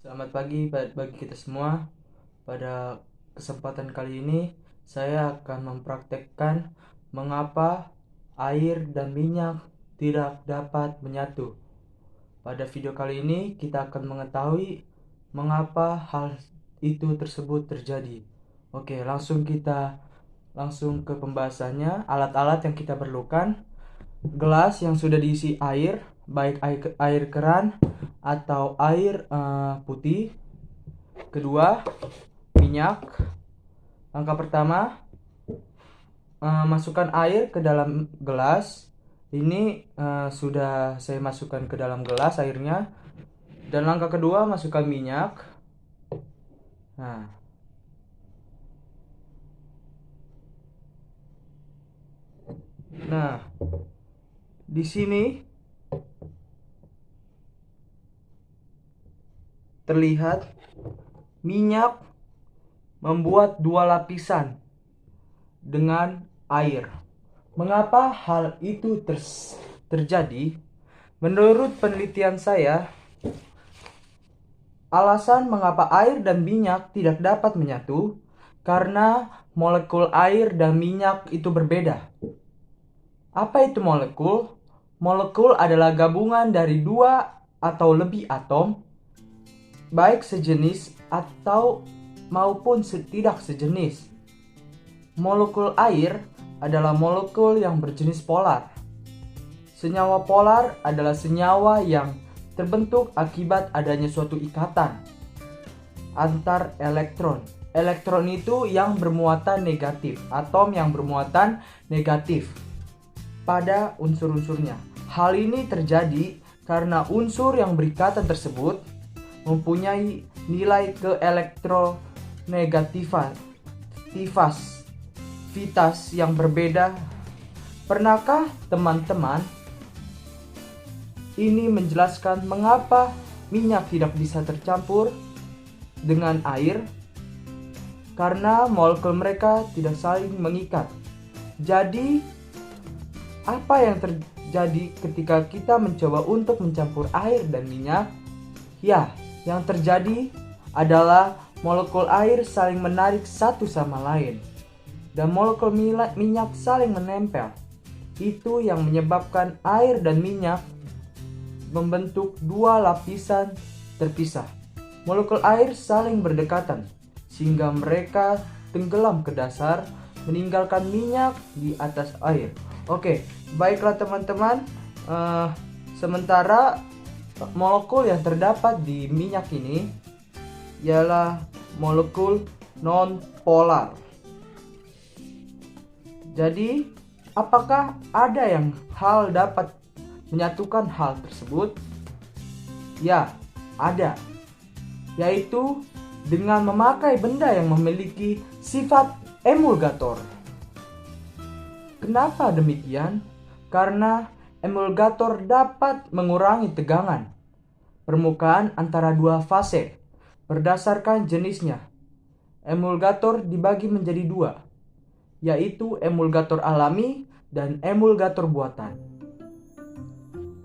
Selamat pagi bagi kita semua. Pada kesempatan kali ini, saya akan mempraktekkan mengapa air dan minyak tidak dapat menyatu. Pada video kali ini, kita akan mengetahui mengapa hal itu tersebut terjadi. Oke, langsung ke pembahasannya. Alat-alat yang kita perlukan: gelas yang sudah diisi air, baik air keran atau air putih. Kedua, minyak. Langkah pertama, masukkan air ke dalam gelas. Ini sudah saya masukkan ke dalam gelas airnya. Dan langkah kedua, masukkan minyak. Nah, nah, di sini terlihat minyak membuat dua lapisan dengan air. Mengapa hal itu terjadi? Menurut penelitian saya, alasan mengapa air dan minyak tidak dapat menyatu karena molekul air dan minyak itu berbeda. Apa itu molekul? Molekul adalah gabungan dari dua atau lebih atom, baik sejenis atau maupun tidak sejenis. Molekul air adalah molekul yang berjenis polar. Senyawa polar adalah senyawa yang terbentuk akibat adanya suatu ikatan antar elektron. Elektron itu yang bermuatan negatif, atom yang bermuatan negatif pada unsur-unsurnya. Hal ini terjadi karena unsur yang berikatan tersebut mempunyai nilai keelektronegativas yang berbeda. Pernahkah teman-teman ini menjelaskan mengapa minyak tidak bisa tercampur dengan air? Karena molekul mereka tidak saling mengikat. Jadi, apa yang terjadi ketika kita mencoba untuk mencampur air dan minyak? Ya, yang terjadi adalah molekul air saling menarik satu sama lain, dan molekul minyak saling menempel. Itu yang menyebabkan air dan minyak membentuk dua lapisan terpisah. Molekul air saling berdekatan sehingga mereka tenggelam ke dasar, meninggalkan minyak di atas air. Oke, baiklah teman-teman. Sementara molekul yang terdapat di minyak ini ialah molekul non-polar. Jadi, apakah ada yang dapat menyatukan hal tersebut? Ya, ada. Yaitu dengan memakai benda yang memiliki sifat emulgator. Kenapa demikian? Karena emulgator dapat mengurangi tegangan permukaan antara dua fase berdasarkan jenisnya. Emulgator dibagi menjadi dua, yaitu emulgator alami dan emulgator buatan.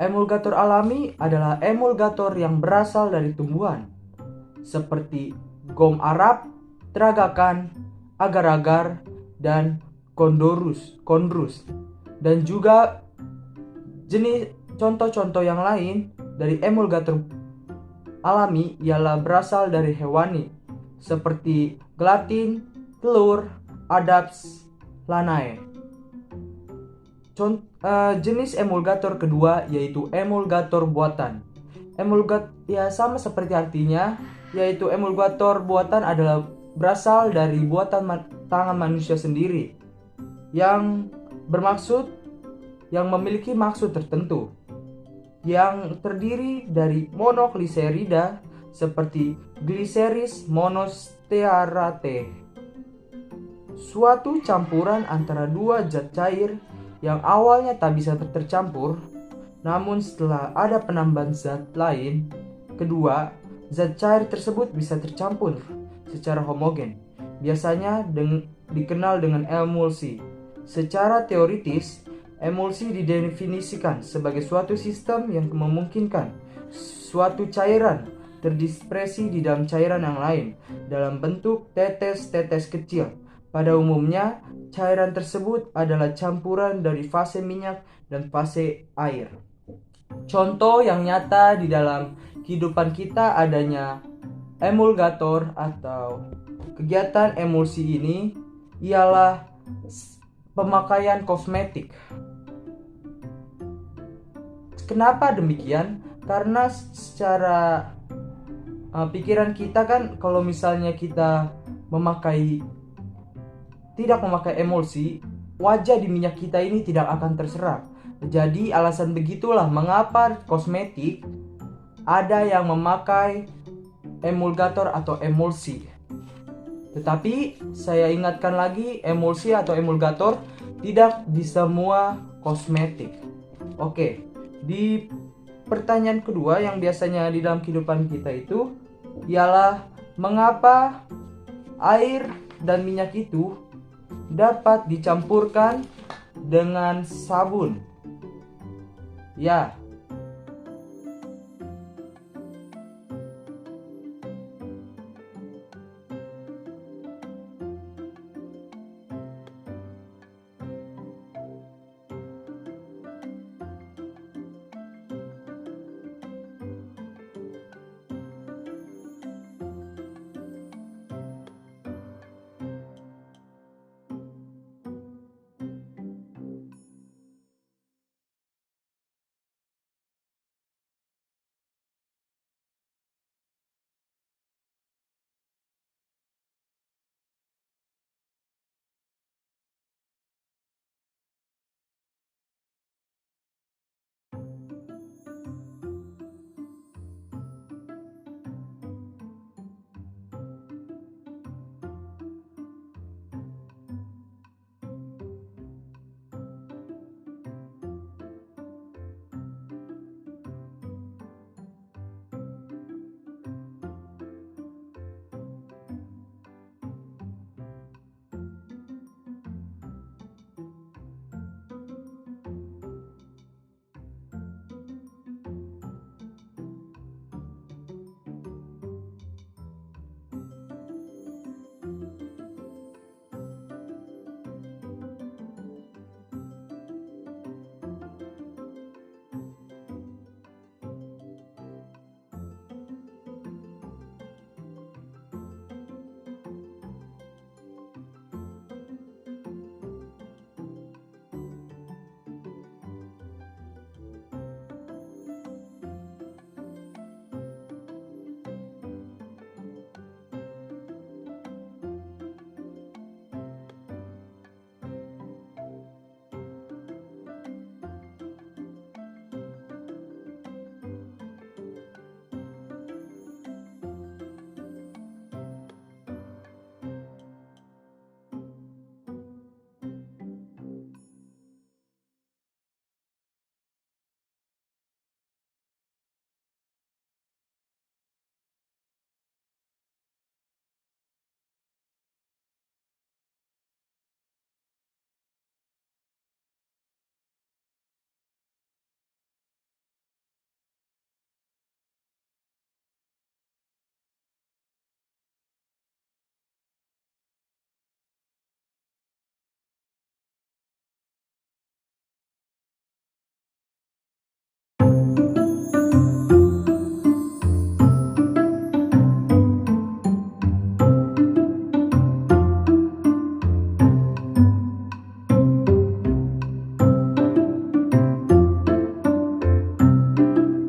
Emulgator alami adalah emulgator yang berasal dari tumbuhan, seperti gom Arab, tragakan, agar-agar, dan kondrus. Dan juga jenis contoh-contoh yang lain dari emulgator alami ialah berasal dari hewani, seperti gelatin, telur, adabs, lanae. Jenis emulgator kedua yaitu emulgator buatan. Sama seperti artinya, yaitu emulgator buatan adalah berasal dari buatan tangan manusia sendiri yang memiliki maksud tertentu, yang terdiri dari monogliserida seperti Glyceris monostearate, suatu campuran antara dua zat cair yang awalnya tak bisa tercampur, namun setelah ada penambahan zat lain, kedua zat cair tersebut bisa tercampur secara homogen. Biasanya dikenal dengan emulsi. Secara teoritis, emulsi didefinisikan sebagai suatu sistem yang memungkinkan suatu cairan terdispersi di dalam cairan yang lain dalam bentuk tetes-tetes kecil. Pada umumnya, cairan tersebut adalah campuran dari fase minyak dan fase air. Contoh yang nyata di dalam kehidupan kita adanya emulgator atau kegiatan emulsi ini ialah pemakaian kosmetik. Kenapa demikian? Karena secara pikiran kita kan kalau misalnya kita tidak memakai emulsi, wajah di minyak kita ini tidak akan terserap. Jadi alasan begitulah mengapa kosmetik ada yang memakai emulgator atau emulsi. Tetapi saya ingatkan lagi, emulsi atau emulgator tidak di semua kosmetik. Oke, di pertanyaan kedua yang biasanya di dalam kehidupan kita itu ialah mengapa air dan minyak itu dapat dicampurkan dengan sabun. Ya,